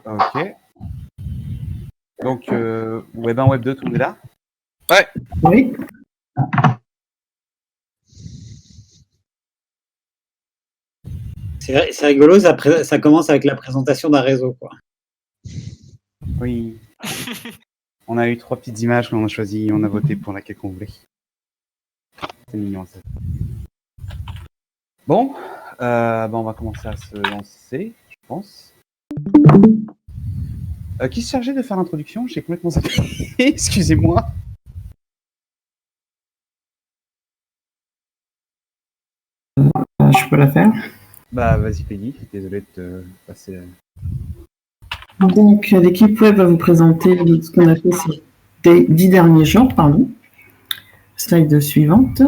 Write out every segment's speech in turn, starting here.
Ok. Donc, Web 1, Web 2, tout le monde est là? Ouais. Oui. C'est rigolo, ça commence avec la présentation d'un réseau, quoi. Oui. On a eu 3 petites images qu'on a choisies, on a voté pour laquelle qu'on voulait. C'est mignon, ça. Bon, on va commencer à se lancer, je pense. Qui se chargeait de faire l'introduction? J'ai complètement zappé. Excusez-moi. Je peux la faire. Bah, vas-y, Peggy. Désolé de te passer. Donc, l'équipe web va vous présenter ce qu'on a fait ces 10 derniers jours. Pardon. Slide suivante.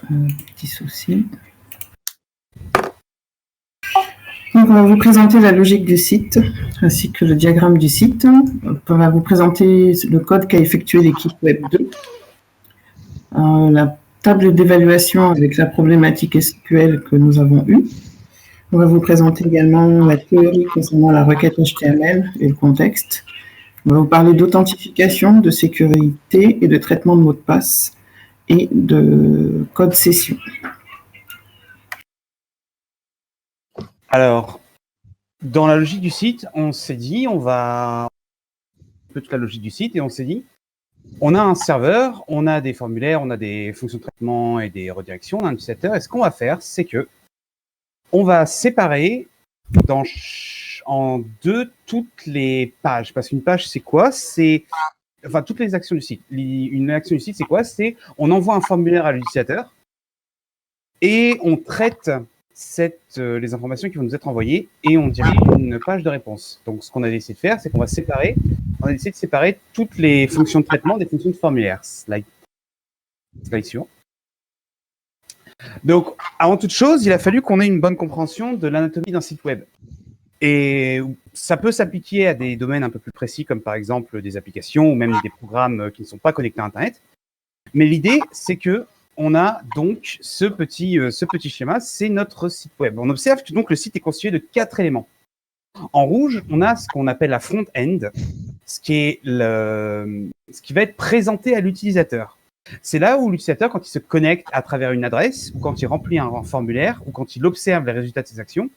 Petit souci. Donc, on va vous présenter la logique du site, ainsi que le diagramme du site. On va vous présenter le code qu'a effectué l'équipe web 2. La table d'évaluation avec la problématique SQL que nous avons eue. On va vous présenter également la théorie concernant la requête HTML et le contexte. On va vous parler d'authentification, de sécurité et de traitement de mots de passe et de code session. Alors, dans la logique du site, on s'est dit, on va un peu toute la logique du site et on s'est dit, on a un serveur, on a des formulaires, on a des fonctions de traitement et des redirections, on a un utilisateur. Et ce qu'on va faire, c'est que on va séparer en deux toutes les pages. Parce qu'une page, c'est quoi? C'est toutes les actions du site. Une action du site, c'est quoi? C'est on envoie un formulaire à l'utilisateur et on traite les informations qui vont nous être envoyées et on dirige une page de réponse. Donc, ce qu'on a décidé de faire, c'est qu'on va décidé de séparer toutes les fonctions de traitement des fonctions de formulaire. Slide suivant. Donc, avant toute chose, il a fallu qu'on ait une bonne compréhension de l'anatomie d'un site web. Et ça peut s'appliquer à des domaines un peu plus précis, comme par exemple des applications ou même des programmes qui ne sont pas connectés à Internet. Mais l'idée, c'est que on a donc ce petit schéma, c'est notre site web. On observe que donc le site est constitué de 4 éléments. En rouge, on a ce qu'on appelle la front-end, ce qui va être présenté à l'utilisateur. C'est là où l'utilisateur, quand il se connecte à travers une adresse, ou quand il remplit un formulaire, ou quand il observe les résultats de ses actions,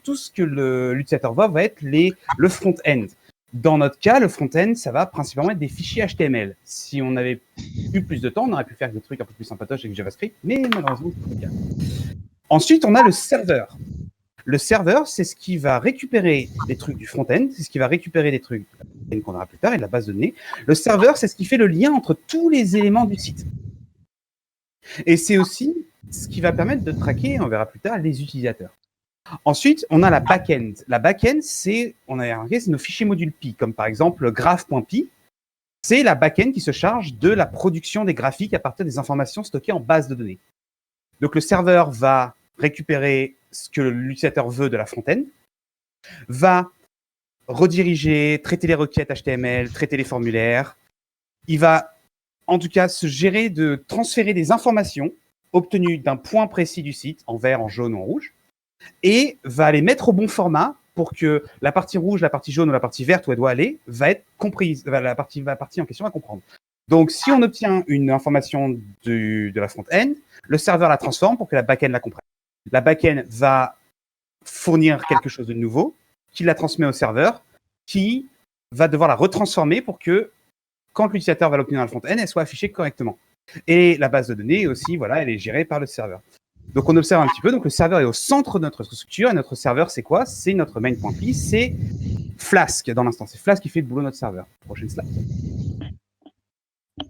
tout ce que l'utilisateur voit va être le front-end. Dans notre cas, le front-end, ça va principalement être des fichiers HTML. Si on avait eu plus de temps, on aurait pu faire des trucs un peu plus sympatoches avec JavaScript, mais malheureusement, c'est pas le cas. Ensuite, on a le serveur. Le serveur, c'est ce qui va récupérer des trucs du front-end, c'est ce qui va récupérer des trucs qu'on aura plus tard et de la base de données. Le serveur, c'est ce qui fait le lien entre tous les éléments du site. Et c'est aussi ce qui va permettre de traquer, on verra plus tard, les utilisateurs. Ensuite, on a la back-end. La back-end, c'est nos fichiers modules Pi, comme par exemple graph.py. C'est la back-end qui se charge de la production des graphiques à partir des informations stockées en base de données. Donc, le serveur va récupérer ce que l'utilisateur veut de la front-end, va rediriger, traiter les requêtes HTML, traiter les formulaires. Il va, en tout cas, se gérer de transférer des informations obtenues d'un point précis du site, en vert, en jaune ou en rouge, et va les mettre au bon format pour que la partie rouge, la partie jaune ou la partie verte où elle doit aller va être comprise, la partie en question va comprendre. Donc, si on obtient une information de la front-end, le serveur la transforme pour que la back-end la comprenne. La back-end va fournir quelque chose de nouveau, qui la transmet au serveur, qui va devoir la retransformer pour que, quand l'utilisateur va l'obtenir dans le front-end, elle soit affichée correctement. Et la base de données aussi, elle est gérée par le serveur. Donc, on observe un petit peu. Donc, le serveur est au centre de notre structure. Et notre serveur, c'est quoi? C'est notre main.py. C'est Flask dans l'instant. C'est Flask qui fait le boulot de notre serveur. Prochaine slide.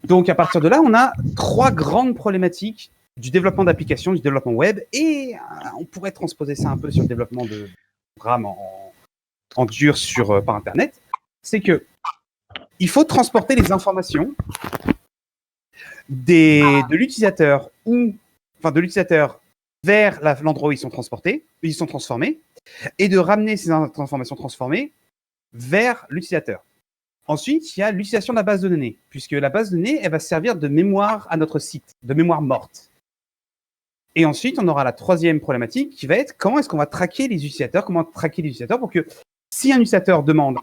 Donc, à partir de là, on a 3 grandes problématiques du développement d'applications, du développement web. Et on pourrait transposer ça un peu sur le développement de programmes en dur par Internet. C'est que il faut transporter les informations de l'utilisateur de l'utilisateur vers l'endroit où ils sont transformés, et de ramener ces informations transformées vers l'utilisateur. Ensuite, il y a l'utilisation de la base de données, puisque la base de données, elle va servir de mémoire à notre site, de mémoire morte. Et ensuite, on aura la troisième problématique qui va être comment est-ce qu'on va traquer les utilisateurs, pour que si un utilisateur demande,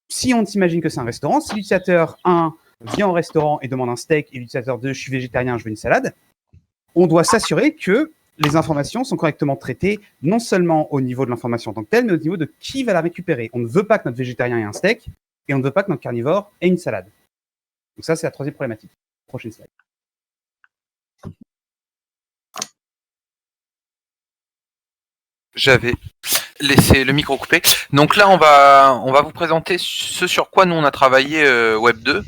si on s'imagine que c'est un restaurant, si l'utilisateur 1 vient au restaurant et demande un steak et l'utilisateur 2, je suis végétarien, je veux une salade, on doit s'assurer que les informations sont correctement traitées, non seulement au niveau de l'information en tant que telle, mais au niveau de qui va la récupérer. On ne veut pas que notre végétarien ait un steak et on ne veut pas que notre carnivore ait une salade. Donc ça, c'est la troisième problématique. Prochaine slide. J'avais laissé le micro coupé. Donc là, on va vous présenter ce sur quoi nous on a travaillé Web 2.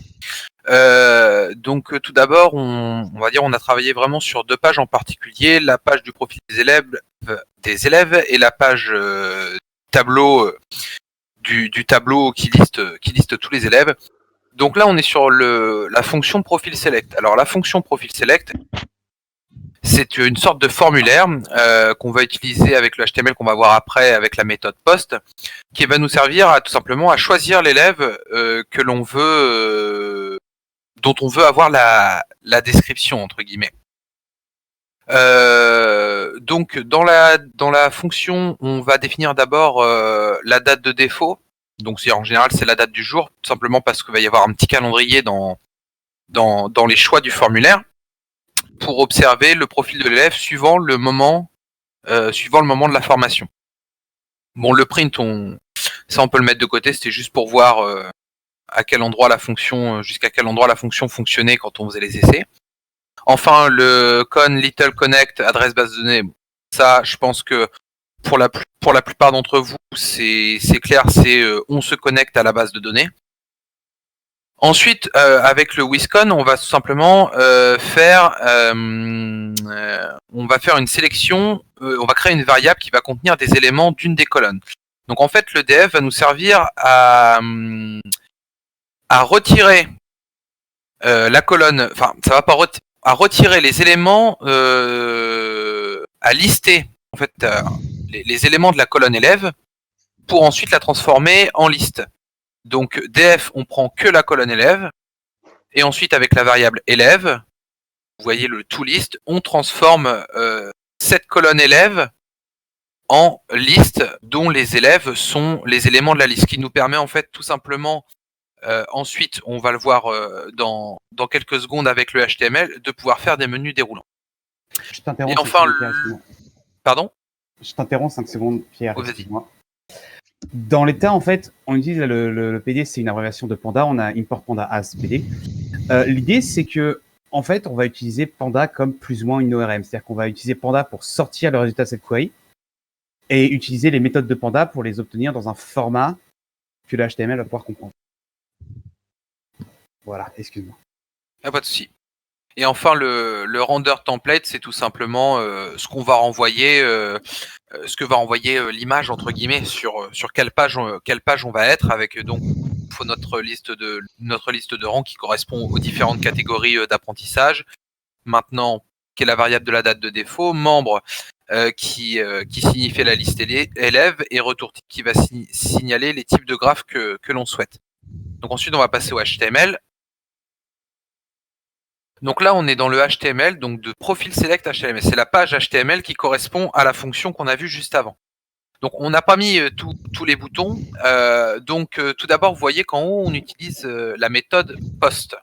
Donc tout d'abord, on va dire on a travaillé vraiment sur 2 pages en particulier, la page du profil des élèves et la page tableau du tableau qui liste tous les élèves. Donc là, on est sur la fonction profil select. Alors la fonction profil select, c'est une sorte de formulaire qu'on va utiliser avec le HTML qu'on va voir après avec la méthode post, qui va nous servir tout simplement à choisir l'élève que l'on veut, dont on veut avoir la description entre guillemets. Donc dans la fonction, on va définir d'abord la date de défaut. Donc en général c'est la date du jour, tout simplement parce qu'il va y avoir un petit calendrier dans les choix du formulaire, pour observer le profil de l'élève suivant le moment de la formation. Bon, le print, ça on peut le mettre de côté, c'était juste pour voir jusqu'à quel endroit la fonction fonctionnait quand on faisait les essais. Enfin, le little connect adresse base de données, ça je pense que pour la plupart d'entre vous c'est clair, on se connecte à la base de données. Ensuite, avec le Wiscon, on va tout simplement faire une sélection, on va créer une variable qui va contenir des éléments d'une des colonnes. Donc en fait, le df va nous servir à retirer la colonne, enfin ça va pas à retirer les éléments, à lister en fait les éléments de la colonne élève pour ensuite la transformer en liste. Donc df, on prend que la colonne élève, et ensuite avec la variable élève, vous voyez le toList, on transforme cette colonne élève en liste dont les élèves sont les éléments de la liste, qui nous permet en fait tout simplement, ensuite on va le voir dans quelques secondes avec le HTML, de pouvoir faire des menus déroulants. Je t'interromps. Et enfin, pardon ? Je t'interromps 5 secondes, Pierre. Excuse-moi. Dans l'état, en fait, on utilise le PD, c'est une abréviation de Panda, on a import Panda as PD. L'idée, c'est que, en fait, on va utiliser Panda comme plus ou moins une ORM. C'est-à-dire qu'on va utiliser Panda pour sortir le résultat de cette query et utiliser les méthodes de Panda pour les obtenir dans un format que le HTML va pouvoir comprendre. Voilà, excuse-moi. Pas de souci. Et enfin, le render template, c'est tout simplement ce qu'on va renvoyer, ce que va envoyer l'image entre guillemets sur quelle page on va être, avec donc faut notre liste de rang qui correspond aux différentes catégories d'apprentissage. Maintenant, qui est la variable de la date de défaut, membre qui signifie la liste élève, et retour type qui va signaler les types de graphes que l'on souhaite. Donc ensuite, on va passer au HTML. Donc là, on est dans le HTML, donc de profil select HTML. C'est la page HTML qui correspond à la fonction qu'on a vue juste avant. Donc on n'a pas mis tous les boutons. Tout d'abord, vous voyez qu'en haut, on utilise la méthode post.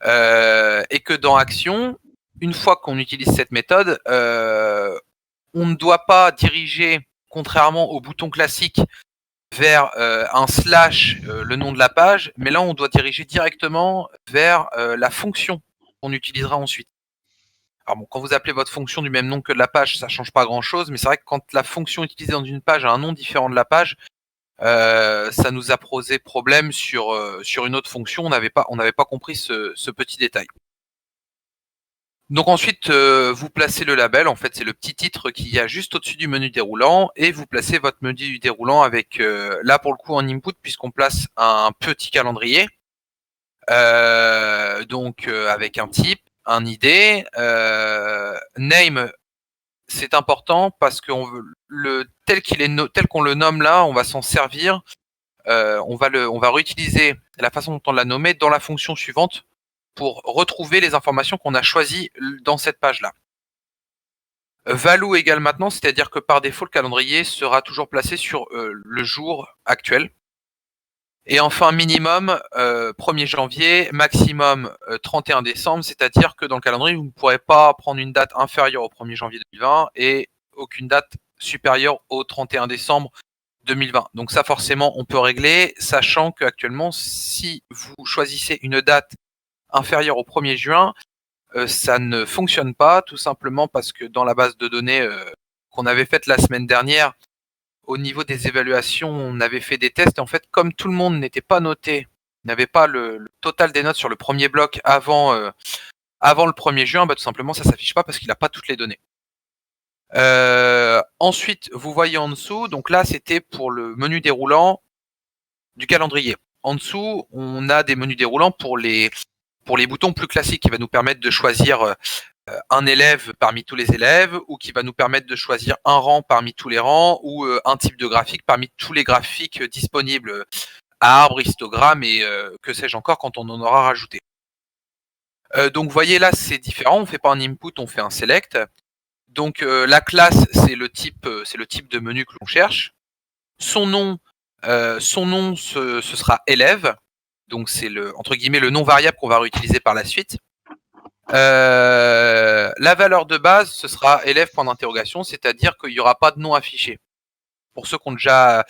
Et que dans Action, une fois qu'on utilise cette méthode, on ne doit pas diriger, contrairement au bouton classique, vers un slash, le nom de la page, mais là, on doit diriger directement vers la fonction qu'on utilisera ensuite. Alors bon, quand vous appelez votre fonction du même nom que de la page, ça change pas grand-chose, mais c'est vrai que quand la fonction utilisée dans une page a un nom différent de la page, ça nous a posé problème sur une autre fonction. On n'avait pas compris ce petit détail. Donc ensuite, vous placez le label. En fait, c'est le petit titre qu'il y a juste au-dessus du menu déroulant, et vous placez votre menu déroulant avec, là pour le coup en input, puisqu'on place un petit calendrier. Avec un type, un ID, name, c'est important parce que tel qu'on le nomme là, on va s'en servir, on va réutiliser la façon dont on l'a nommé dans la fonction suivante pour retrouver les informations qu'on a choisies dans cette page là. Value égale maintenant, c'est-à-dire que par défaut, le calendrier sera toujours placé sur le jour actuel. Et enfin, minimum 1er janvier, maximum 31 décembre, c'est-à-dire que dans le calendrier, vous ne pourrez pas prendre une date inférieure au 1er janvier 2020 et aucune date supérieure au 31 décembre 2020. Donc ça, forcément, on peut régler, sachant qu'actuellement, si vous choisissez une date inférieure au 1er juin, ça ne fonctionne pas, tout simplement parce que dans la base de données qu'on avait faite la semaine dernière, au niveau des évaluations, on avait fait des tests et en fait, comme tout le monde n'était pas noté, n'avait pas le total des notes sur le premier bloc avant le 1er juin, bah, tout simplement, ça s'affiche pas parce qu'il n'a pas toutes les données. Ensuite, vous voyez en dessous, donc là, c'était pour le menu déroulant du calendrier. En dessous, on a des menus déroulants pour les boutons plus classiques qui va nous permettre de choisir un élève parmi tous les élèves, ou qui va nous permettre de choisir un rang parmi tous les rangs, ou un type de graphique parmi tous les graphiques disponibles, arbre, histogramme et que sais-je encore quand on en aura rajouté. Donc vous voyez là, c'est différent, on fait pas un input, on fait un select. Donc la classe, c'est le type de menu que l'on cherche. Son nom, ce sera élève. Donc c'est entre guillemets le nom variable qu'on va réutiliser par la suite. La valeur de base, ce sera élève point d'interrogation, c'est-à-dire qu'il n'y aura pas de nom affiché. Pour ceux qui ont déjà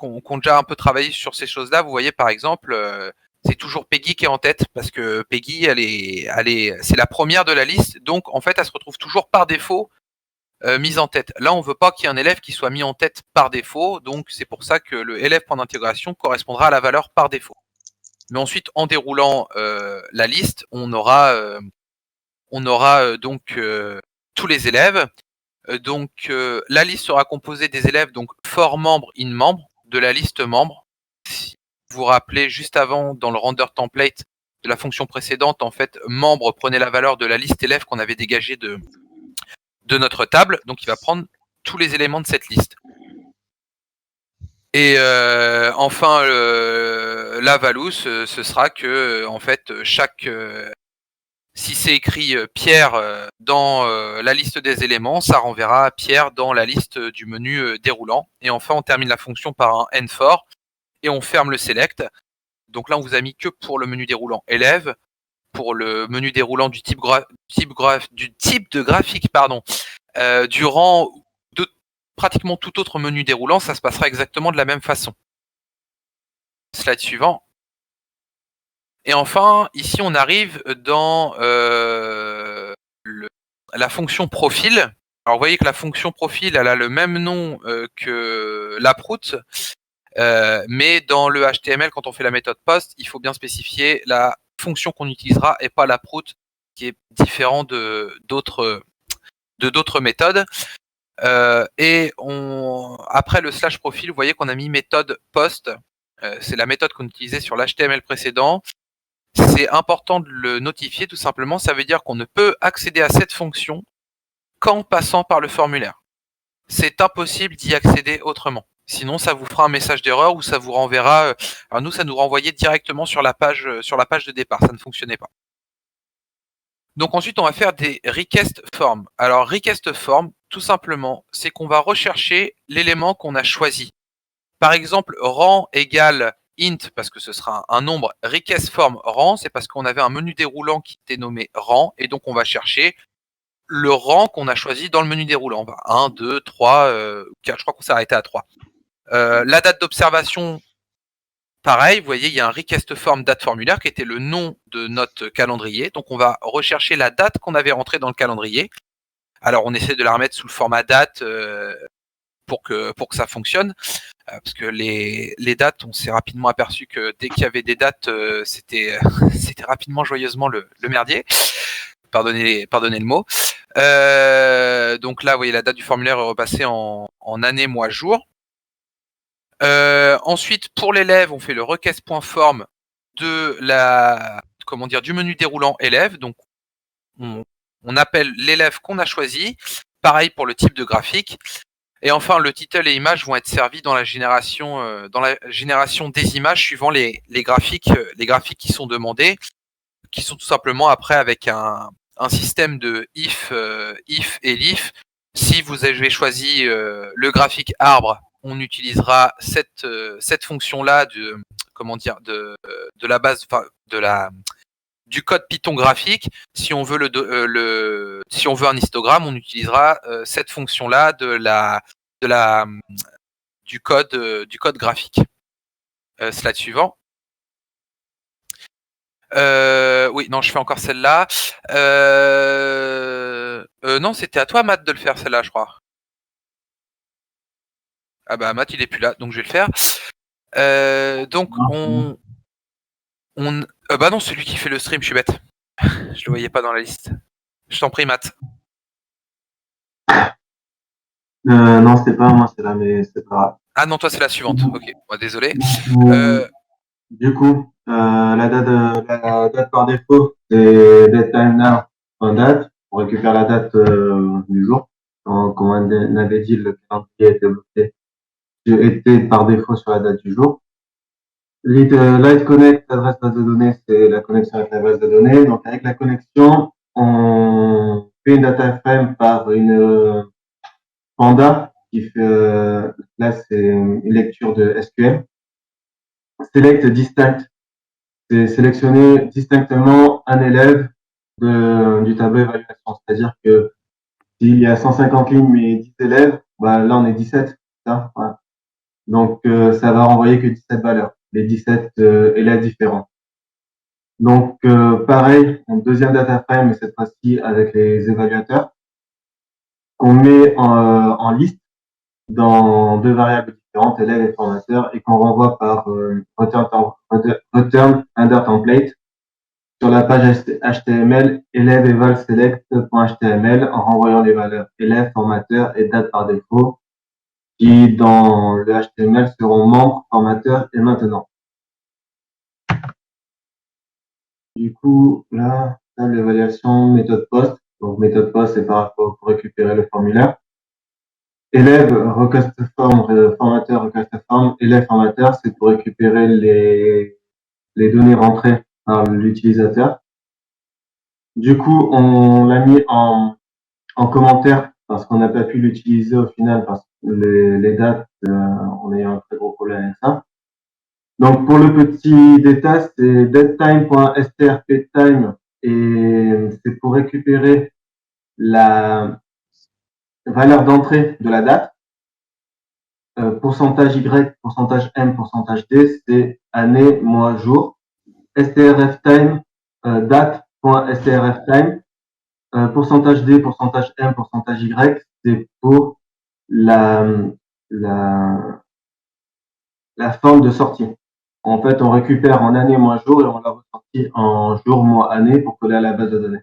un peu travaillé sur ces choses-là, vous voyez par exemple, c'est toujours Peggy qui est en tête, parce que Peggy, c'est la première de la liste, donc en fait, elle se retrouve toujours par défaut mise en tête. Là, on ne veut pas qu'il y ait un élève qui soit mis en tête par défaut, donc c'est pour ça que le élève point d'intégration correspondra à la valeur par défaut. Mais ensuite, en déroulant la liste, on aura donc tous les élèves. Donc la liste sera composée des élèves donc for membre in membre de la liste membre. Si vous vous rappelez juste avant dans le render template de la fonction précédente, en fait membre prenait la valeur de la liste élève qu'on avait dégagée de notre table, donc il va prendre tous les éléments de cette liste. Et enfin la value, ce sera que en fait si c'est écrit Pierre dans la liste des éléments, ça renverra Pierre dans la liste du menu déroulant. Et enfin, on termine la fonction par un end-for et on ferme le select. Donc là, on vous a mis que pour le menu déroulant élève, pour le menu déroulant du type de graphique, du rang de pratiquement tout autre menu déroulant, ça se passera exactement de la même façon. Slide suivant. Et enfin, ici, on arrive dans la fonction profil. Alors, vous voyez que la fonction profil, elle a le même nom que l'uproot, mais dans le HTML, quand on fait la méthode post, il faut bien spécifier la fonction qu'on utilisera et pas l'uproot, qui est différent de d'autres méthodes. Et après le slash profil, vous voyez qu'on a mis méthode post. C'est la méthode qu'on utilisait sur l'HTML précédent. C'est important de le notifier, tout simplement. Ça veut dire qu'on ne peut accéder à cette fonction qu'en passant par le formulaire. C'est impossible d'y accéder autrement. Sinon, ça vous fera un message d'erreur ou ça vous renverra. Alors nous, ça nous renvoyait directement sur la page de départ. Ça ne fonctionnait pas. Donc ensuite, on va faire des request form. Alors request form, tout simplement, c'est qu'on va rechercher l'élément qu'on a choisi. Par exemple, rang égale int, parce que ce sera un nombre. Request form rang, c'est parce qu'on avait un menu déroulant qui était nommé rang, et donc on va chercher le rang qu'on a choisi dans le menu déroulant. 1, 2, 3, 4, je crois qu'on s'est arrêté à 3. La date d'observation, pareil, vous voyez, il y a un request form date formulaire qui était le nom de notre calendrier. Donc on va rechercher la date qu'on avait rentrée dans le calendrier. Alors on essaie de la remettre sous le format date pour que ça fonctionne. Parce que les dates, on s'est rapidement aperçu que dès qu'il y avait des dates, c'était rapidement joyeusement le merdier. Pardonnez le mot. Donc là, vous voyez, la date du formulaire est repassée en année, mois, jour. Ensuite, pour l'élève, on fait le request.form du menu déroulant élève. Donc, on appelle l'élève qu'on a choisi. Pareil pour le type de graphique. Et enfin, le title et image vont être servis dans la génération des images suivant les graphiques qui sont demandés, qui sont tout simplement après avec un système de if et elif Si vous avez choisi le graphique arbre, on utilisera cette fonction-là de la base, enfin du code Python graphique. Si on veut si on veut un histogramme, on utilisera cette fonction-là du code graphique. Slide suivant. Oui, non, je fais encore celle-là. Non, c'était à toi, Matt, de le faire, celle-là, je crois. Ah bah, Matt, il est plus là, donc je vais le faire. Donc, bah non, celui qui fait le stream, je suis bête. Je le voyais pas dans la liste. Je t'en prie, Matt. Non, c'était pas moi, c'est là, mais c'est pas grave. Ah non, toi, c'est la suivante. Ok, bah, désolé. Du coup, la date par défaut, c'est datetime now en date. On récupère la date du jour. Comme on avait dit, le calendrier était bloqué. Était par défaut sur la date du jour. Light Connect, adresse base de données, c'est la connexion avec la base de données. Donc, avec la connexion, on fait une data frame par une Panda qui fait, là, c'est une lecture de SQL. Select distinct, c'est sélectionner distinctement un élève du tableau évaluation. C'est-à-dire que s'il y a 150 lignes mais 10 élèves, bah, là, on est 17. Ça, voilà. Donc, ça va renvoyer que 17 valeurs, les 17 élèves différents. Donc, pareil, en deuxième data frame, mais cette fois-ci avec les évaluateurs, qu'on met en liste dans deux variables différentes, élèves et formateurs, et qu'on renvoie par return under template sur la page HTML élève eval select.html en renvoyant les valeurs élève, formateur et date par défaut, qui dans le HTML seront membres, formateurs et maintenant. Du coup, là, l'évaluation méthode post. Donc, méthode post, c'est par rapport pour récupérer le formulaire. Élève, request form, formateur, request form. Élève, formateur, c'est pour récupérer les données rentrées par l'utilisateur. Du coup, on l'a mis en commentaire parce qu'on n'a pas pu l'utiliser au final parce que les dates, on a eu un très gros problème avec ça. Donc, pour le petit détail, c'est datetime.strptime et c'est pour récupérer la valeur d'entrée de la date. Pourcentage Y, pourcentage M, pourcentage D, c'est année, mois, jour. strftime, date.strftime, pourcentage D, pourcentage M, pourcentage Y, c'est pour la forme de sortie. En fait, on récupère en année, mois, jour et on l'a ressorti en jour, mois, année pour coller à la base de données.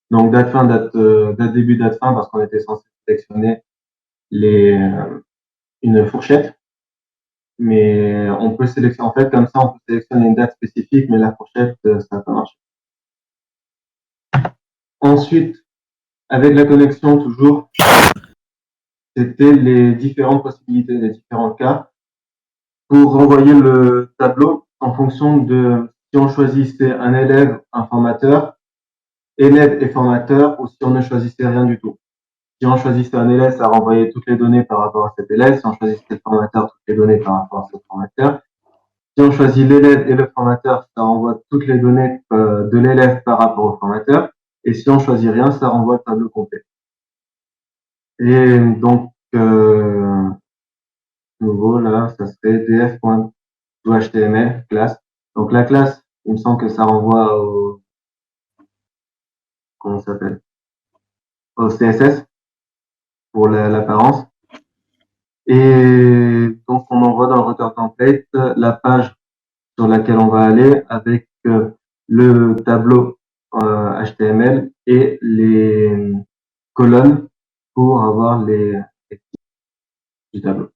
Donc, date fin, date début, date fin, parce qu'on était censé sélectionner une fourchette. Mais on peut sélectionner, en fait, comme ça, on peut sélectionner une date spécifique, mais la fourchette, ça n'a pas marché. Ensuite, avec la connexion, toujours, c'était les différentes possibilités, les différents cas pour renvoyer le tableau en fonction de si on choisissait un élève, un formateur, élève et formateur, ou si on ne choisissait rien du tout. Si on choisissait un élève, ça renvoyait toutes les données par rapport à cet élève. Si on choisissait le formateur, toutes les données par rapport à ce formateur. Si on choisit l'élève et le formateur, ça renvoie toutes les données de l'élève par rapport au formateur. Et si on choisit rien, ça renvoie le tableau complet. Et donc, nouveau, là, ça serait df.toHTML, classe. Donc, la classe, il me semble que ça renvoie au, comment ça s'appelle? Au CSS pour l'apparence. Et donc, on envoie dans le routeur template la page sur laquelle on va aller avec le tableau HTML et les colonnes pour avoir les du tableau.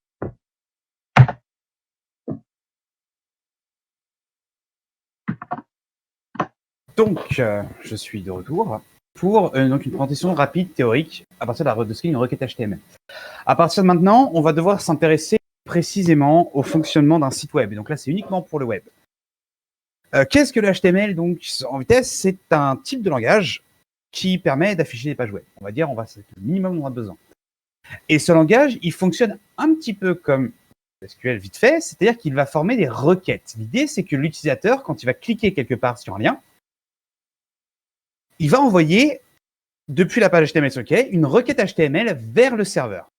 Donc, je suis de retour pour donc une présentation rapide, théorique, à partir de ce qu'est une requête HTML. À partir de maintenant, on va devoir s'intéresser précisément au fonctionnement d'un site web. Et donc là, c'est uniquement pour le web. Qu'est-ce que le HTML donc en vitesse? C'est un type de langage qui permet d'afficher des pages web. On va dire, c'est le minimum dont on a besoin. Et ce langage, il fonctionne un petit peu comme SQL vite fait, c'est-à-dire qu'il va former des requêtes. L'idée, c'est que l'utilisateur, quand il va cliquer quelque part sur un lien, il va envoyer, depuis la page HTML sur laquelle, une requête HTML vers le serveur.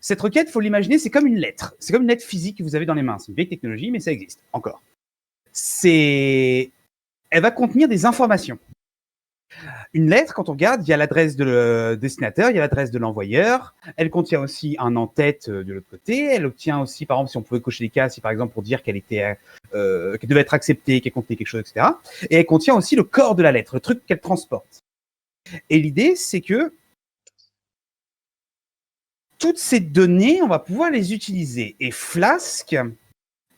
Cette requête, il faut l'imaginer, c'est comme une lettre. C'est comme une lettre physique que vous avez dans les mains. C'est une vieille technologie, mais ça existe encore. Elle va contenir des informations. Une lettre, quand on regarde, il y a l'adresse de destinataire, il y a l'adresse de l'envoyeur. Elle contient aussi un en-tête de l'autre côté. Elle obtient aussi, par exemple, si on pouvait cocher des cases, par exemple pour dire qu'elle devait être acceptée, qu'elle contenait quelque chose, etc. Et elle contient aussi le corps de la lettre, le truc qu'elle transporte. Et l'idée, c'est que toutes ces données, on va pouvoir les utiliser. Et Flask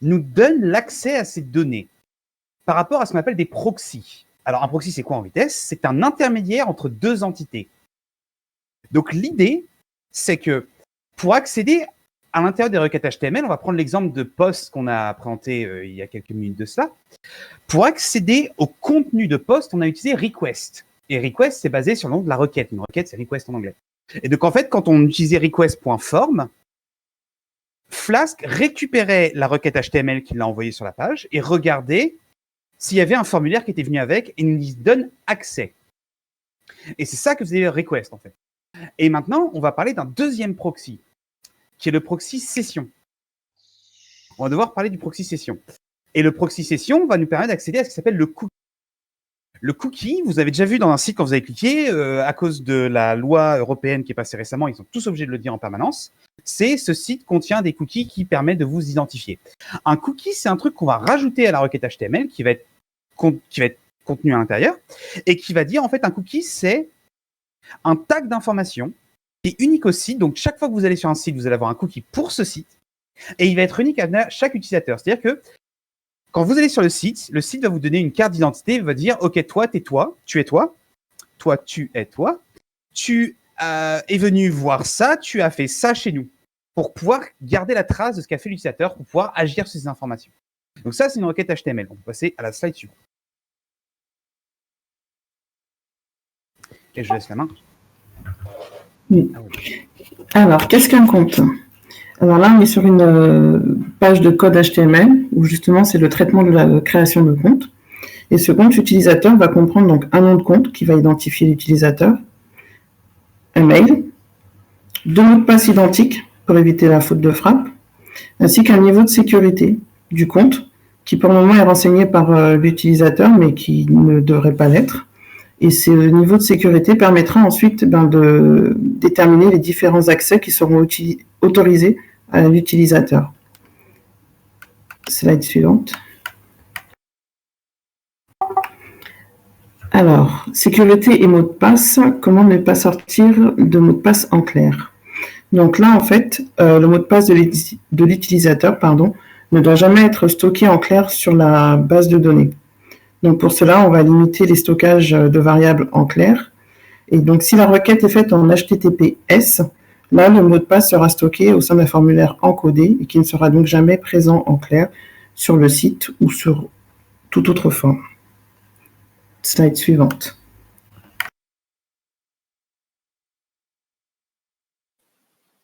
nous donne l'accès à ces données par rapport à ce qu'on appelle des proxys. Alors, un proxy, c'est quoi en vitesse? C'est un intermédiaire entre deux entités. Donc, l'idée, c'est que pour accéder à l'intérieur des requêtes HTML, on va prendre l'exemple de post qu'on a présenté il y a quelques minutes de cela. Pour accéder au contenu de post, on a utilisé request. Et request, c'est basé sur le nom de la requête. Une requête, c'est request en anglais. Et donc, en fait, quand on utilisait request.form, Flask récupérait la requête HTML qu'il a envoyée sur la page et regardait s'il y avait un formulaire qui était venu avec et nous y donne accès. Et c'est ça que faisait request, en fait. Et maintenant, on va parler d'un deuxième proxy, qui est le proxy session. On va devoir parler du proxy session. Et le proxy session va nous permettre d'accéder à ce qui s'appelle le cookie. Le cookie, vous avez déjà vu dans un site quand vous avez cliqué, à cause de la loi européenne qui est passée récemment, ils sont tous obligés de le dire en permanence, c'est ce site contient des cookies qui permettent de vous identifier. Un cookie, c'est un truc qu'on va rajouter à la requête HTML qui va être contenu à l'intérieur et qui va dire, en fait, un cookie, c'est un tag d'information qui est unique au site. Donc, chaque fois que vous allez sur un site, vous allez avoir un cookie pour ce site et il va être unique à chaque utilisateur. C'est-à-dire que quand vous allez sur le site va vous donner une carte d'identité, il va dire, OK, toi, t'es toi, tu es toi, toi, tu es toi, tu es venu voir ça, tu as fait ça chez nous, pour pouvoir garder la trace de ce qu'a fait l'utilisateur, pour pouvoir agir sur ces informations. Donc ça, c'est une requête HTML. On peut passer à la slide suivante. Et je laisse la main. Oui. Alors, qu'est-ce qu'un compte? Alors là, on est sur une page de code HTML où justement c'est le traitement de la création de compte. Et ce compte utilisateur va comprendre donc un nom de compte qui va identifier l'utilisateur, un mail, deux mots de passe identiques pour éviter la faute de frappe, ainsi qu'un niveau de sécurité du compte qui pour le moment est renseigné par l'utilisateur mais qui ne devrait pas l'être. Et ce niveau de sécurité permettra ensuite de déterminer les différents accès qui seront autorisés à l'utilisateur. Slide suivante. Alors, sécurité et mot de passe, comment ne pas sortir de mot de passe en clair? Donc là, en fait, le mot de passe de l'utilisateur, ne doit jamais être stocké en clair sur la base de données. Donc pour cela, on va limiter les stockages de variables en clair. Et donc si la requête est faite en HTTPS, là le mot de passe sera stocké au sein d'un formulaire encodé et qui ne sera donc jamais présent en clair sur le site ou sur toute autre forme. Slide suivante.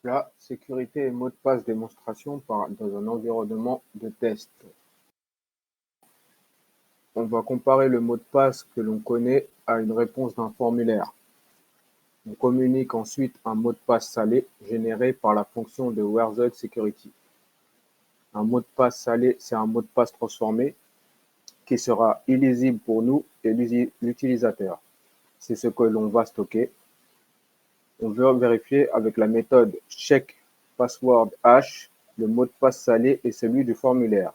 La sécurité et mot de passe démonstration dans un environnement de test. On va comparer le mot de passe que l'on connaît à une réponse d'un formulaire. On communique ensuite un mot de passe salé généré par la fonction de WhereTheSecurity. Un mot de passe salé, c'est un mot de passe transformé qui sera illisible pour nous et l'utilisateur. C'est ce que l'on va stocker. On veut vérifier avec la méthode checkPasswordHash le mot de passe salé et celui du formulaire.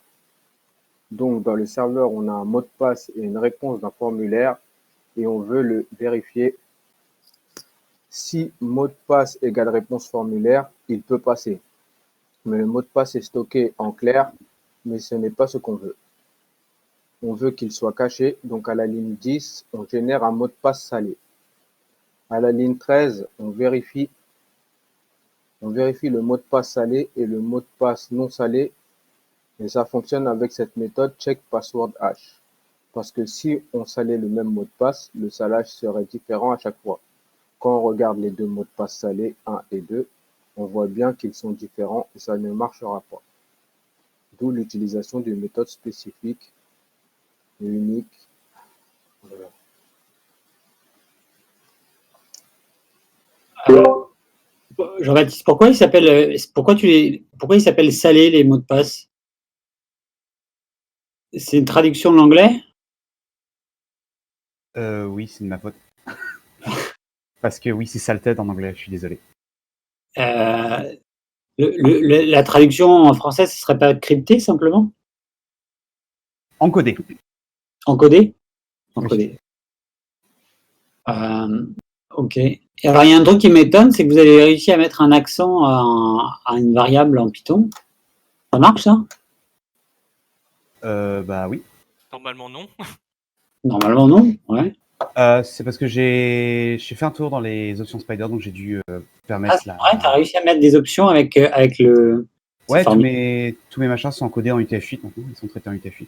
Donc, dans le serveur, on a un mot de passe et une réponse d'un formulaire et on veut le vérifier. Si mot de passe égale réponse formulaire, il peut passer. Mais le mot de passe est stocké en clair, mais ce n'est pas ce qu'on veut. On veut qu'il soit caché, donc à la ligne 10, on génère un mot de passe salé. À la ligne 13, on vérifie le mot de passe salé et le mot de passe non salé. Et ça fonctionne avec cette méthode checkPasswordHash. Parce que si on salait le même mot de passe, le salage serait différent à chaque fois. Quand on regarde les deux mots de passe salés, 1 et 2, on voit bien qu'ils sont différents et ça ne marchera pas. D'où l'utilisation d'une méthode spécifique et unique. Voilà. Jean-Baptiste, pourquoi ils s'appellent salés les mots de passe? C'est une traduction de l'anglais? Oui, c'est de ma faute. Parce que oui, c'est salted en anglais, je suis désolé. La traduction en français, ce serait pas crypté simplement? Encodé. Encodé? Encodé. Ok. Et alors, il y a un truc qui m'étonne, c'est que vous avez réussi à mettre un accent à une variable en Python. Ça marche, ça? Bah oui. Normalement, non. Normalement, non. Ouais. C'est parce que j'ai fait un tour dans les options Spider, donc j'ai dû permettre Ah, c'est vrai, tu as réussi à mettre des options avec le... Ouais, tous mes machins sont encodés en UTF-8, maintenant, ils sont traités en UTF-8.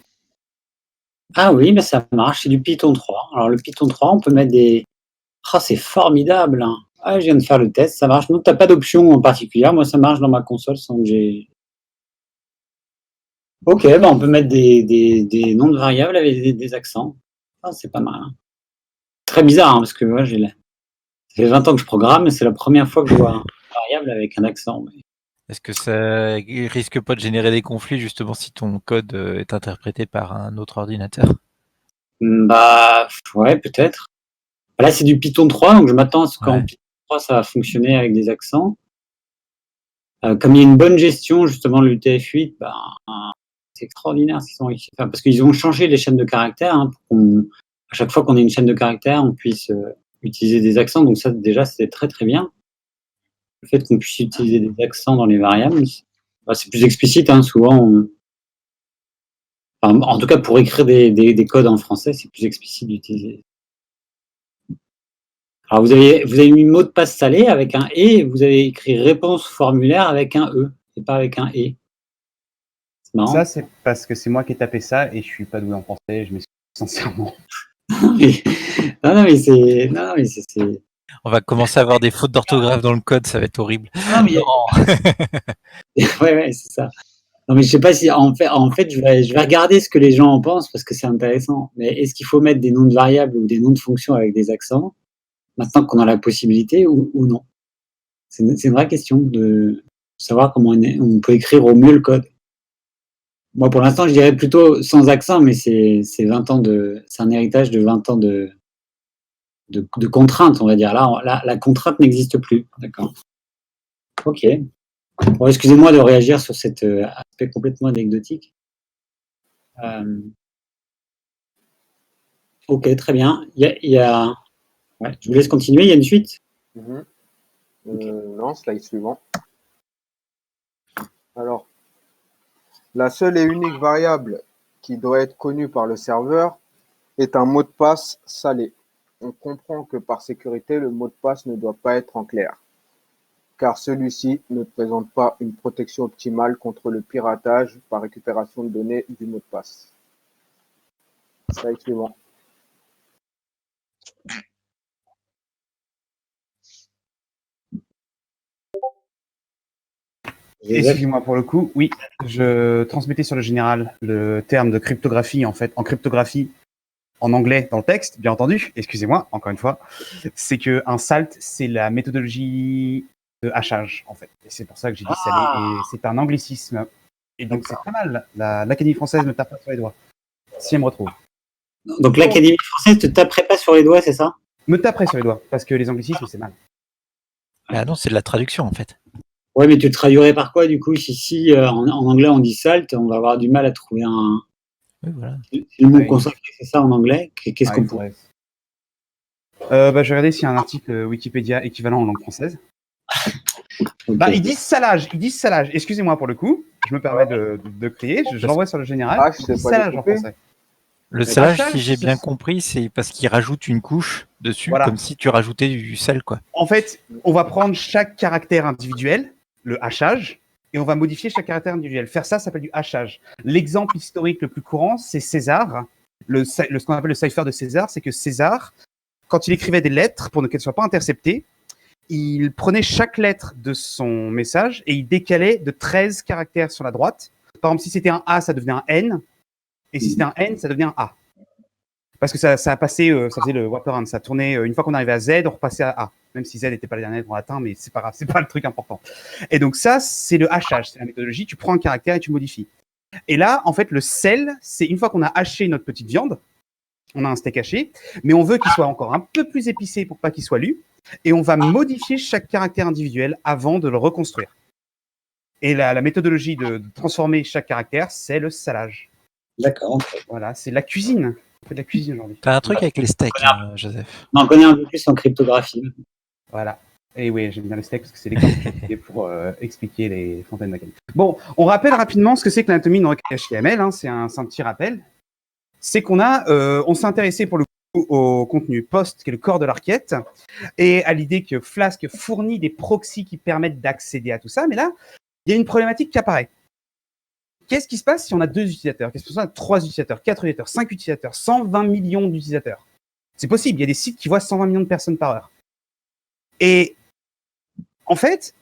Ah oui, mais ça marche, c'est du Python 3. Alors, le Python 3, on peut mettre des... Ah, c'est formidable, hein. Ah, je viens de faire le test, ça marche. Donc, tu n'as pas d'option en particulier. Moi, ça marche dans ma console sans que j'ai... Ok, bah, on peut mettre des noms de variables avec des accents. Ah, c'est pas mal, hein. Très bizarre, hein, parce que moi, ça fait 20 ans que je programme et c'est la première fois que je vois une variable avec un accent. Mais... Est-ce que ça risque pas de générer des conflits justement si ton code est interprété par un autre ordinateur? Bah, ouais, peut-être. Là, c'est du Python 3, donc je m'attends à ce qu'en Python 3, ça va fonctionner avec des accents. Comme il y a une bonne gestion, justement, de l'UTF-8, bah, c'est extraordinaire ce qu'ils ont réussi à faire. Parce qu'ils ont changé les chaînes de caractères, hein, pour à chaque fois qu'on ait une chaîne de caractères, on puisse utiliser des accents. Donc ça, déjà, c'est très, très bien. Le fait qu'on puisse utiliser des accents dans les variables, c'est plus explicite, hein, souvent. En tout cas, pour écrire des codes en français, c'est plus explicite d'utiliser. Alors, vous avez mis mot de passe salé avec un « et », vous avez écrit réponse formulaire avec un « e » et pas avec un « et ». C'est marrant. Ça, c'est parce que c'est moi qui ai tapé ça et je suis pas doué en français, je m'excuse sincèrement. Non, mais c'est... On va commencer à avoir des fautes d'orthographe dans le code, ça va être horrible. Non, mais... ouais, c'est ça. Non, mais je sais pas si... En fait, je vais regarder ce que les gens en pensent parce que c'est intéressant. Mais est-ce qu'il faut mettre des noms de variables ou des noms de fonctions avec des accents maintenant qu'on a la possibilité ou non? C'est une vraie question de savoir comment on peut écrire au mieux le code. Moi, pour l'instant, je dirais plutôt sans accent, mais c'est 20 ans c'est un héritage de 20 ans de contraintes, on va dire. Là, la contrainte n'existe plus. D'accord. Ok. Bon, excusez-moi de réagir sur cet aspect complètement anecdotique. Ok, très bien. Ouais, je vous laisse continuer, il y a une suite? Non, slide suivant. Alors, la seule et unique variable qui doit être connue par le serveur est un mot de passe salé. On comprend que par sécurité, le mot de passe ne doit pas être en clair, car celui-ci ne présente pas une protection optimale contre le piratage par récupération de données du mot de passe. Slide suivant. Excusez-moi pour le coup, oui, je transmettais sur le général le terme de cryptographie, en fait, en cryptographie, en anglais dans le texte, bien entendu, excusez-moi, encore une fois, c'est qu'un salt, c'est la méthodologie de hachage, en fait. Et c'est pour ça que j'ai dit salé, et c'est un anglicisme. Et donc c'est pas mal, l'Académie française me tape pas sur les doigts, si elle me retrouve. Donc l'Académie française te taperait pas sur les doigts, c'est ça? Me taperait sur les doigts, parce que les anglicismes, c'est mal. Ah non, c'est de la traduction en fait. Ouais, mais tu le traduirais par quoi du coup? Si en anglais on dit salt, on va avoir du mal à trouver un... Oui, voilà. Le mot consacré, c'est ça en anglais? Qu'est-ce qu'on pourrait... Je vais regarder s'il y a un article Wikipédia équivalent en langue française. Okay. Bah, ils disent salage. Excusez-moi pour le coup, je me permets de crier, je l'envoie sur le général. Je sais pas salage en français. Le salage, si j'ai bien compris, c'est parce qu'il rajoute une couche dessus, voilà, comme si tu rajoutais du sel, quoi. En fait, on va prendre chaque caractère individuel, le hachage, et on va modifier chaque caractère individuel. Faire ça s'appelle du hachage. L'exemple historique le plus courant, c'est César, ce qu'on appelle le cipher de César, c'est que César, quand il écrivait des lettres pour qu'elles ne soient pas interceptées, il prenait chaque lettre de son message et il décalait de 13 caractères sur la droite. Par exemple, si c'était un A, ça devenait un N, et si c'était un N, ça devenait un A. Parce que ça a passé, ça faisait le wraparound, ça tournait, une fois qu'on arrivait à Z, on repassait à A. Même si Z n'était pas le dernier en latin, mais c'est pas grave, c'est pas le truc important. Et donc ça, c'est le hachage, c'est la méthodologie, tu prends un caractère et tu modifies. Et là, en fait, le sel, c'est une fois qu'on a haché notre petite viande, on a un steak haché, mais on veut qu'il soit encore un peu plus épicé pour pas qu'il soit lu, et on va modifier chaque caractère individuel avant de le reconstruire. Et la méthodologie de transformer chaque caractère, c'est le salage. D'accord. Voilà, c'est la cuisine. On fait de la cuisine aujourd'hui. T'as un truc avec les steaks, Joseph. On en connaît un peu plus en cryptographie. Voilà. Et oui, j'aime bien les steaks parce que c'est les pour expliquer les fontaines mécaniques. Bon, on rappelle rapidement ce que c'est que l'anatomie d'une requête HTML. Hein, c'est un petit rappel. C'est qu'on on s'est intéressé pour le coup au contenu POST, qui est le corps de la requête, et à l'idée que Flask fournit des proxys qui permettent d'accéder à tout ça. Mais là, il y a une problématique qui apparaît. Qu'est-ce qui se passe si on a 2 utilisateurs? Qu'est-ce qui se passe si on a 3 utilisateurs, 4 utilisateurs, 5 utilisateurs, 120 millions d'utilisateurs? C'est possible, il y a des sites qui voient 120 millions de personnes par heure. Et en fait,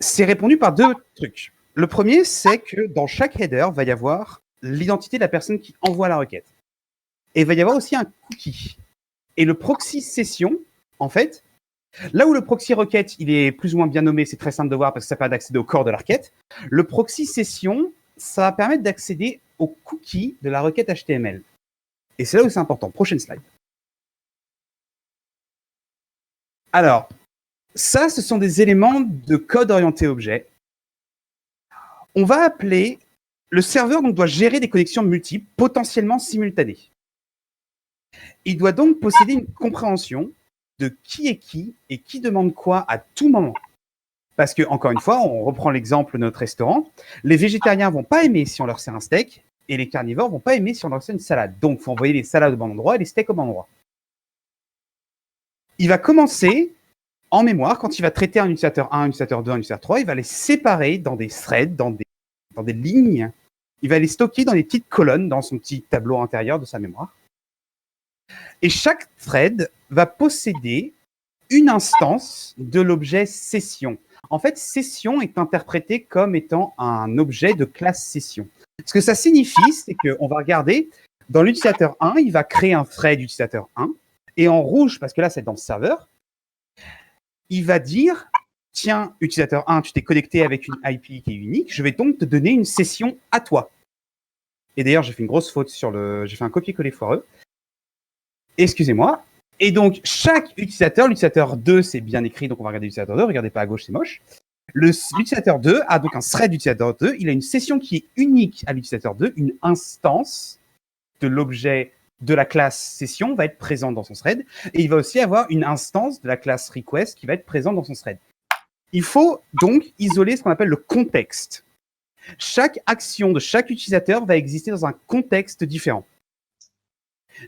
c'est répondu par 2 trucs. Le premier, c'est que dans chaque header, va y avoir l'identité de la personne qui envoie la requête. Et il va y avoir aussi un cookie. Et le proxy session, en fait, là où le proxy requête, il est plus ou moins bien nommé, c'est très simple de voir parce que ça permet d'accéder au corps de la requête. Le proxy session, ça va permettre d'accéder au cookie de la requête HTML. Et c'est là où c'est important. Prochaine slide. Alors, ça, ce sont des éléments de code orienté objet. On va appeler le serveur, donc, doit gérer des connexions multiples, potentiellement simultanées. Il doit donc posséder une compréhension de qui est qui et qui demande quoi à tout moment. Parce que, encore une fois, on reprend l'exemple de notre restaurant, les végétariens vont pas aimer si on leur sert un steak, et les carnivores vont pas aimer si on leur sert une salade. Donc, il faut envoyer les salades au bon endroit et les steaks au bon endroit. Il va commencer en mémoire, quand il va traiter un utilisateur 1, un utilisateur 2, un utilisateur 3, il va les séparer dans des threads, dans des lignes. Il va les stocker dans des petites colonnes dans son petit tableau intérieur de sa mémoire. Et chaque thread va posséder une instance de l'objet session. En fait, session est interprété comme étant un objet de classe session. Ce que ça signifie, c'est qu'on va regarder, dans l'utilisateur 1, il va créer un thread utilisateur 1, et en rouge, parce que là, c'est dans le serveur, il va dire, tiens, utilisateur 1, tu t'es connecté avec une IP qui est unique, je vais donc te donner une session à toi. Et d'ailleurs, j'ai fait une grosse faute j'ai fait un copier-coller foireux. Excusez-moi. Et donc, chaque utilisateur, l'utilisateur 2, c'est bien écrit, donc on va regarder l'utilisateur 2, regardez pas à gauche, c'est moche. L'utilisateur 2 a donc un thread d'utilisateur 2, il a une session qui est unique à l'utilisateur 2, une instance de l'objet de la classe session va être présente dans son thread, et il va aussi avoir une instance de la classe request qui va être présente dans son thread. Il faut donc isoler ce qu'on appelle le contexte. Chaque action de chaque utilisateur va exister dans un contexte différent.